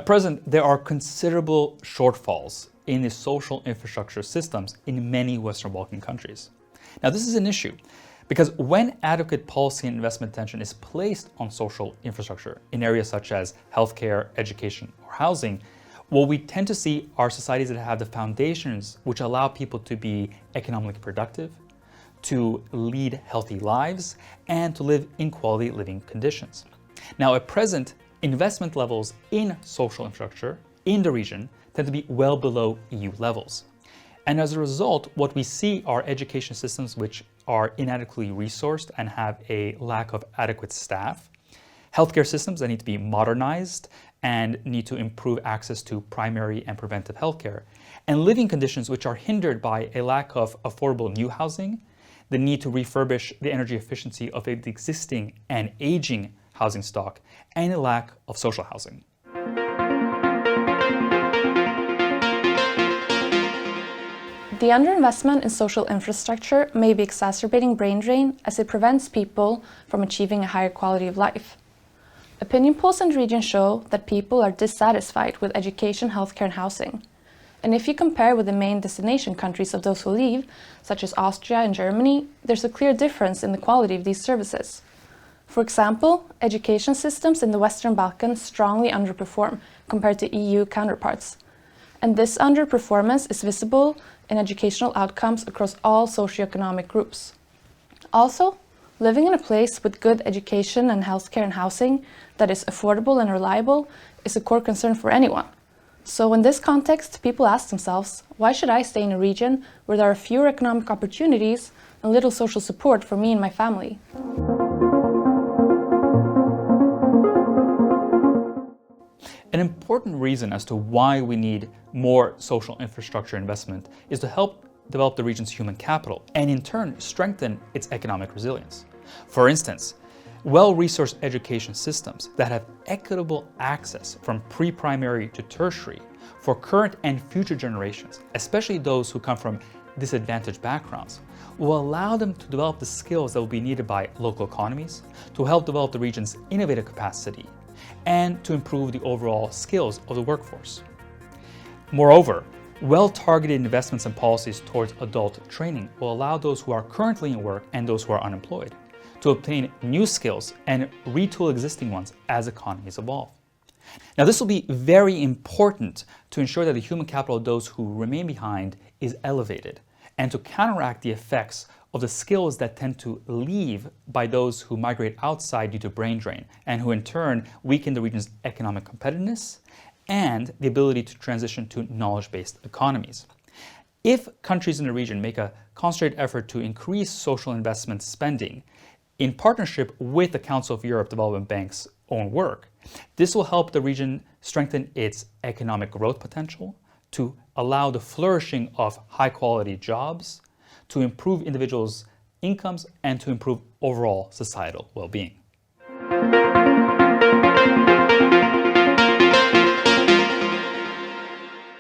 present, there are considerable shortfalls in the social infrastructure systems in many Western Balkan countries. Now, this is an issue because when adequate policy and investment attention is placed on social infrastructure in areas such as healthcare, education, or housing, what we tend to see are societies that have the foundations which allow people to be economically productive, to lead healthy lives, and to live in quality living conditions. Now, at present, investment levels in social infrastructure in the region tend to be well below EU levels. And as a result, what we see are education systems which are inadequately resourced and have a lack of adequate staff, healthcare systems that need to be modernized and need to improve access to primary and preventive healthcare, and living conditions which are hindered by a lack of affordable new housing, the need to refurbish the energy efficiency of the existing and aging housing stock, and a lack of social housing. The underinvestment in social infrastructure may be exacerbating brain drain as it prevents people from achieving a higher quality of life. Opinion polls in the region show that people are dissatisfied with education, healthcare, and housing. And if you compare with the main destination countries of those who leave, such as Austria and Germany, there's a clear difference in the quality of these services. For example, education systems in the Western Balkans strongly underperform compared to EU counterparts. And this underperformance is visible in educational outcomes across all socioeconomic groups. Also, living in a place with good education and healthcare and housing that is affordable and reliable is a core concern for anyone. So in this context, people ask themselves, why should I stay in a region where there are fewer economic opportunities and little social support for me and my family? An important reason as to why we need more social infrastructure investment is to help develop the region's human capital and in turn strengthen its economic resilience. For instance, well-resourced education systems that have equitable access from pre-primary to tertiary for current and future generations, especially those who come from disadvantaged backgrounds, will allow them to develop the skills that will be needed by local economies, to help develop the region's innovative capacity, and to improve the overall skills of the workforce. Moreover, well-targeted investments and policies towards adult training will allow those who are currently in work and those who are unemployed to obtain new skills and retool existing ones as economies evolve. Now, this will be very important to ensure that the human capital of those who remain behind is elevated and to counteract the effects of the skills that tend to leave by those who migrate outside due to brain drain and who in turn weaken the region's economic competitiveness and the ability to transition to knowledge-based economies. If countries in the region make a concentrated effort to increase social investment spending in partnership with the Council of Europe Development Bank's own work, this will help the region strengthen its economic growth potential, to allow the flourishing of high-quality jobs, to improve individuals' incomes, and to improve overall societal well-being.